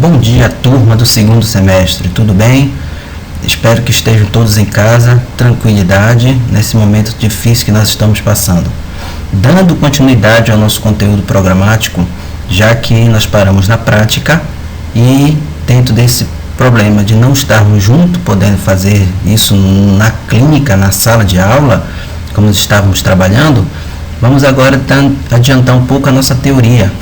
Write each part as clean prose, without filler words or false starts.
Bom dia, turma do segundo semestre, tudo bem? Espero que estejam todos em casa, tranquilidade, nesse momento difícil que nós estamos passando. Dando continuidade ao nosso conteúdo programático, já que nós paramos na prática e dentro desse problema de não estarmos juntos, podendo fazer isso na clínica, na sala de aula, como estávamos trabalhando, vamos agora adiantar um pouco a nossa teoria.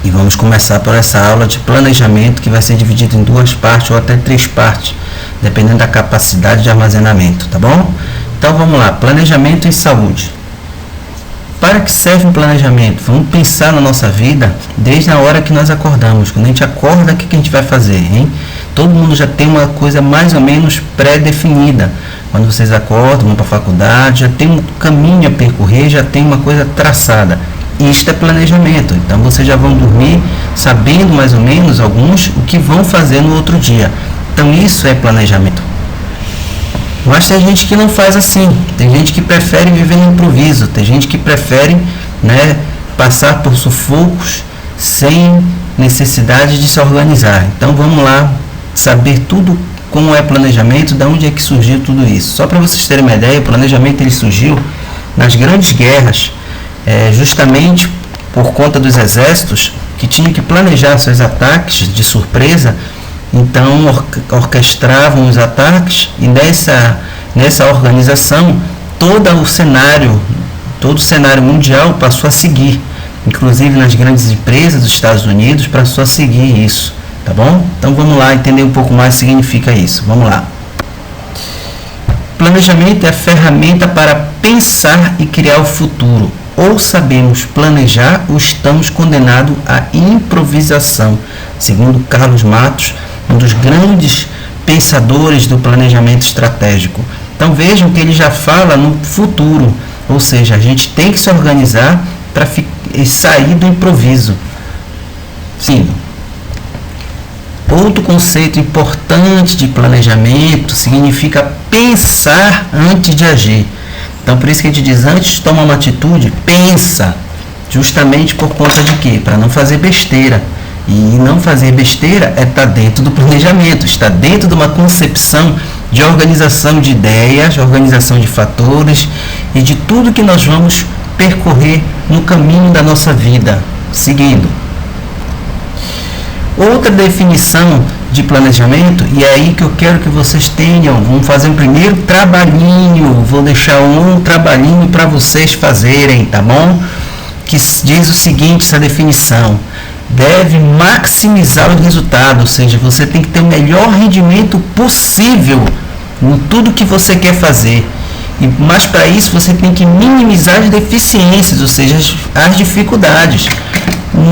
E vamos começar por essa aula de planejamento que vai ser dividida em 2 partes ou até 3 partes, dependendo da capacidade de armazenamento, tá bom? Então vamos lá, planejamento em saúde. Para que serve um planejamento? Vamos pensar na nossa vida desde a hora que nós acordamos. Quando a gente acorda, o que a gente vai fazer, hein? Todo mundo já tem uma coisa mais ou menos pré-definida. Quando vocês acordam, vão para a faculdade, já tem um caminho a percorrer, já tem uma coisa traçada. Isto é planejamento, então vocês já vão dormir sabendo mais ou menos alguns o que vão fazer no outro dia. Então isso é planejamento. Mas tem gente que não faz assim, tem gente que prefere viver no improviso, tem gente que prefere, passar por sufocos sem necessidade de se organizar. Então vamos lá saber tudo como é planejamento, de onde é que surgiu tudo isso. Só para vocês terem uma ideia, o planejamento ele surgiu nas grandes guerras, justamente por conta dos exércitos que tinham que planejar seus ataques de surpresa, então orquestravam os ataques e nessa organização todo o cenário mundial passou a seguir, inclusive nas grandes empresas dos Estados Unidos passou a seguir isso, tá bom? Então vamos lá entender um pouco mais o que significa isso, vamos lá. Planejamento é a ferramenta para pensar e criar o futuro. Ou sabemos planejar ou estamos condenados à improvisação, segundo Carlos Matos, um dos grandes pensadores do planejamento estratégico. Então vejam que ele já fala no futuro, ou seja, a gente tem que se organizar para sair do improviso. Sim. Outro conceito importante de planejamento significa pensar antes de agir. Então, por isso que a gente diz, antes de tomar uma atitude, pensa, justamente por conta de quê? Para não fazer besteira. E não fazer besteira é estar dentro do planejamento, está dentro de uma concepção de organização de ideias, organização de fatores e de tudo que nós vamos percorrer no caminho da nossa vida, seguindo. Outra definição de planejamento, e é aí que eu quero que vocês tenham, vamos fazer um primeiro trabalhinho, vou deixar um trabalhinho para vocês fazerem, tá bom? Que diz o seguinte, essa definição, deve maximizar o resultado, ou seja, você tem que ter o melhor rendimento possível em tudo que você quer fazer, mas para isso você tem que minimizar as deficiências, ou seja, as dificuldades.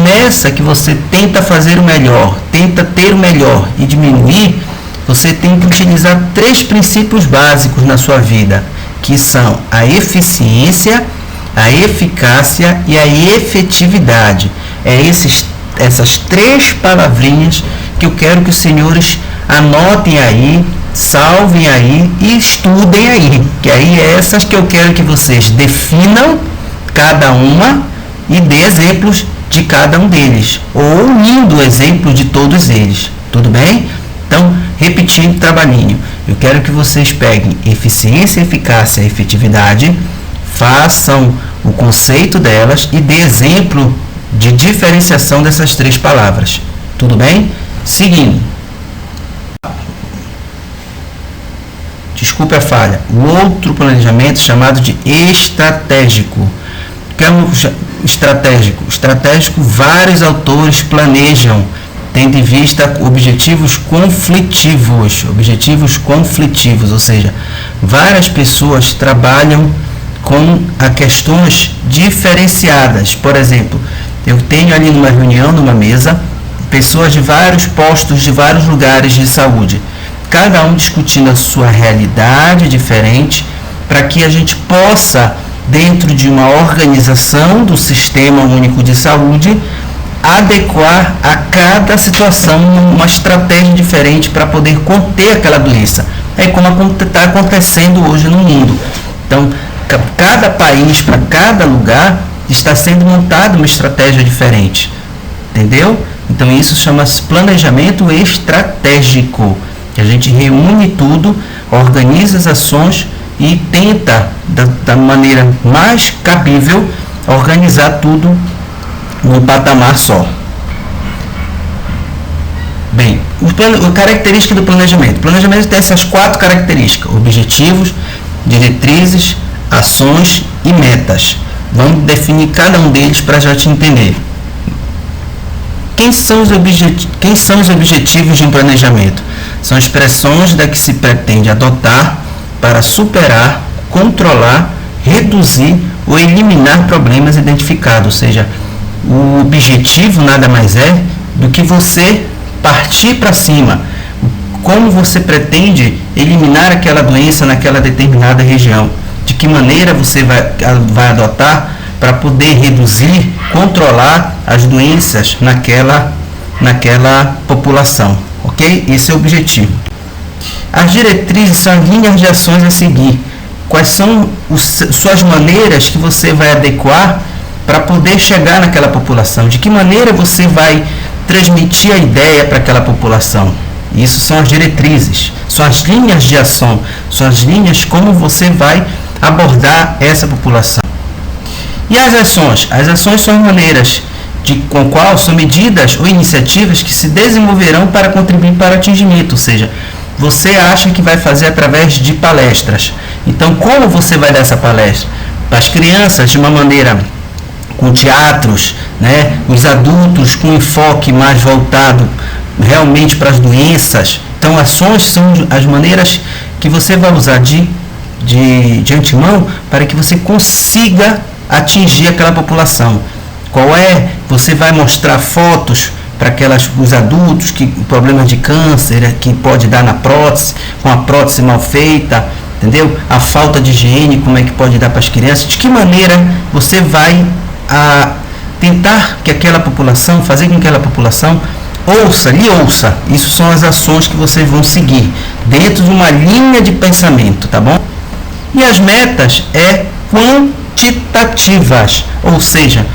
Nessa que você tenta fazer o melhor, tenta ter o melhor e diminuir, você tem que utilizar 3 princípios básicos na sua vida, que são a eficiência, a eficácia e a efetividade. Essas 3 palavrinhas que eu quero que os senhores anotem aí, salvem aí e estudem aí, que aí é essas que eu quero que vocês definam cada uma e dê exemplos de cada um deles, ou unindo o exemplo de todos eles, tudo bem? Então, repetindo o trabalhinho, eu quero que vocês peguem eficiência, eficácia e efetividade, façam o conceito delas e dê exemplo de diferenciação dessas 3 palavras, tudo bem? Seguindo. Desculpe a falha. O outro planejamento chamado de estratégico. Que é um estratégico, vários autores planejam, tendo em vista objetivos conflitivos, ou seja, várias pessoas trabalham com questões diferenciadas. Por exemplo, eu tenho ali numa reunião, numa mesa, pessoas de vários postos, de vários lugares de saúde, cada um discutindo a sua realidade diferente, para que a gente possa, dentro de uma organização do Sistema Único de Saúde, adequar a cada situação uma estratégia diferente para poder conter aquela doença. É como está acontecendo hoje no mundo. Então, cada país, para cada lugar, está sendo montada uma estratégia diferente. entendeu? Então isso chama-se planejamento estratégico, que a gente reúne tudo, organiza as ações e tenta, da maneira mais cabível, organizar tudo num patamar só. Bem, a característica do planejamento. O planejamento tem essas 4 características: objetivos, diretrizes, ações e metas. Vamos definir cada um deles para já te entender. Quem são os objetivos de um planejamento? São expressões da que se pretende adotar para superar, controlar, reduzir ou eliminar problemas identificados. Ou seja, o objetivo nada mais é do que você partir para cima. Como você pretende eliminar aquela doença naquela determinada região? De que maneira você vai adotar para poder reduzir, controlar as doenças naquela população, ok? Esse é o objetivo. As diretrizes são as linhas de ações a seguir. Quais são suas maneiras que você vai adequar para poder chegar naquela população? De que maneira você vai transmitir a ideia para aquela população? Isso são as diretrizes, são as linhas de ação, são as linhas como você vai abordar essa população. E as ações? As ações são maneiras com qual são medidas ou iniciativas que se desenvolverão para contribuir para o atingimento, ou seja, você acha que vai fazer através de palestras. Então, como você vai dar essa palestra? Para as crianças, de uma maneira com teatros, né? Os adultos com enfoque mais voltado realmente para as doenças. Então, ações são as maneiras que você vai usar de antemão para que você consiga atingir aquela população. Qual é? Você vai mostrar fotos para os adultos que problemas de câncer que pode dar na prótese, com a prótese mal feita, entendeu? A falta de higiene, como é que pode dar para as crianças? De que maneira você vai tentar que aquela população, fazer com que aquela população lhe ouça. Isso são as ações que vocês vão seguir dentro de uma linha de pensamento, tá bom? E as metas quantitativas, ou seja,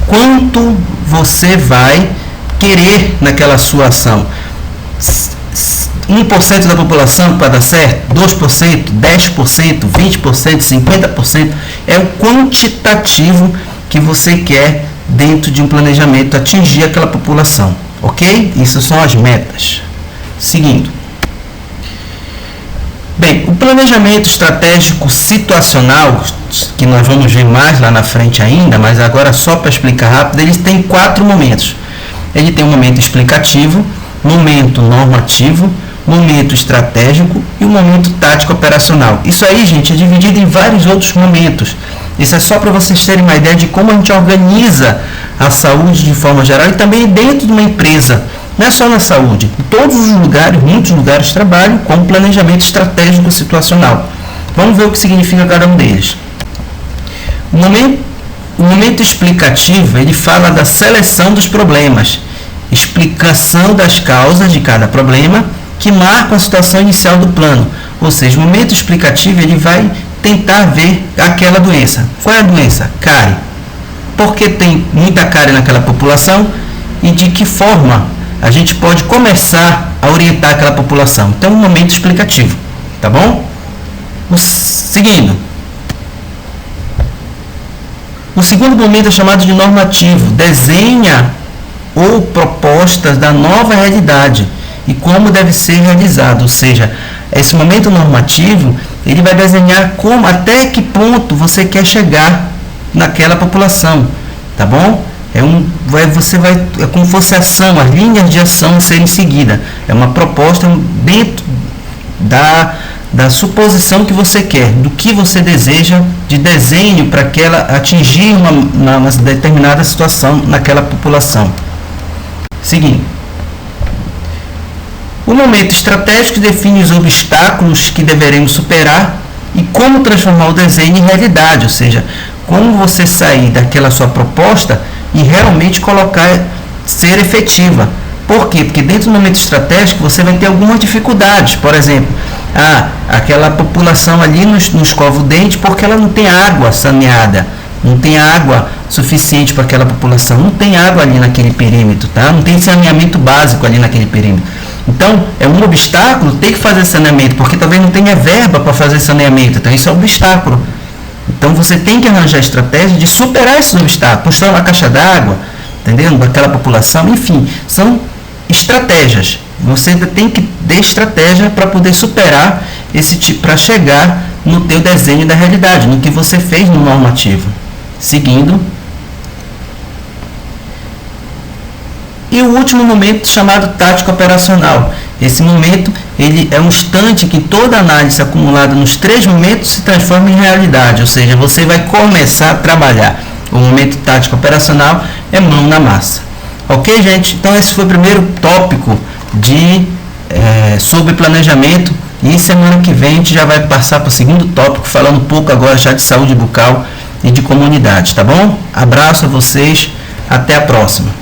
quanto você vai querer naquela sua ação. 1% da população para dar certo, 2%, 10%, 20%, 50%, é o quantitativo que você quer dentro de um planejamento atingir aquela população, ok? Isso são as metas. Seguindo. Bem, o planejamento estratégico situacional, que nós vamos ver mais lá na frente ainda, mas agora só para explicar rápido, ele tem 4 momentos. Ele tem um momento explicativo, momento normativo, momento estratégico e o momento tático operacional. Isso aí, gente, é dividido em vários outros momentos. Isso é só para vocês terem uma ideia de como a gente organiza a saúde de forma geral e também dentro de uma empresa. Não é só na saúde. Em todos os lugares, muitos lugares trabalham com planejamento estratégico situacional. Vamos ver o que significa cada um deles. O momento explicativo, ele fala da seleção dos problemas, explicação das causas de cada problema que marcam a situação inicial do plano. Ou seja, o momento explicativo, ele vai tentar ver aquela doença. Qual é a doença? Cárie. Por que tem muita cárie naquela população e de que forma a gente pode começar a orientar aquela população. Então, um momento explicativo, tá bom? Seguindo. O segundo momento é chamado de normativo. Desenha ou propostas da nova realidade e como deve ser realizado. Ou seja, esse momento normativo, ele vai desenhar até que ponto você quer chegar naquela população, tá bom? É como se fosse ação, as linhas de ação a serem seguidas. É uma proposta dentro da suposição que você quer, do que você deseja de desenho para atingir uma determinada situação naquela população. Seguindo. O momento estratégico define os obstáculos que deveremos superar e como transformar o desenho em realidade, ou seja, como você sair daquela sua proposta e realmente ser efetiva. Por quê? Porque dentro do momento estratégico você vai ter algumas dificuldades. Por exemplo, aquela população ali não escova o dente porque ela não tem água saneada, não tem água suficiente para aquela população. Não tem água ali naquele perímetro, tá? Não tem saneamento básico ali naquele perímetro. Então, é um obstáculo ter que fazer saneamento, porque talvez não tenha verba para fazer saneamento. Então, isso é um obstáculo. Então, você tem que arranjar estratégia de superar esses obstáculos. Construir uma caixa d'água, entendeu? Daquela população. Enfim, são estratégias. Você tem que ter estratégia para poder superar esse tipo, para chegar no teu desenho da realidade, no que você fez no normativo. Seguindo. E o último momento chamado tático operacional. Esse momento ele é um instante que toda análise acumulada nos 3 momentos se transforma em realidade, ou seja, você vai começar a trabalhar. O momento tático operacional é mão na massa. Ok, gente? Então esse foi o primeiro tópico sobre planejamento, e semana que vem a gente já vai passar para o segundo tópico, falando um pouco agora já de saúde bucal e de comunidade, tá bom? Abraço a vocês, até a próxima.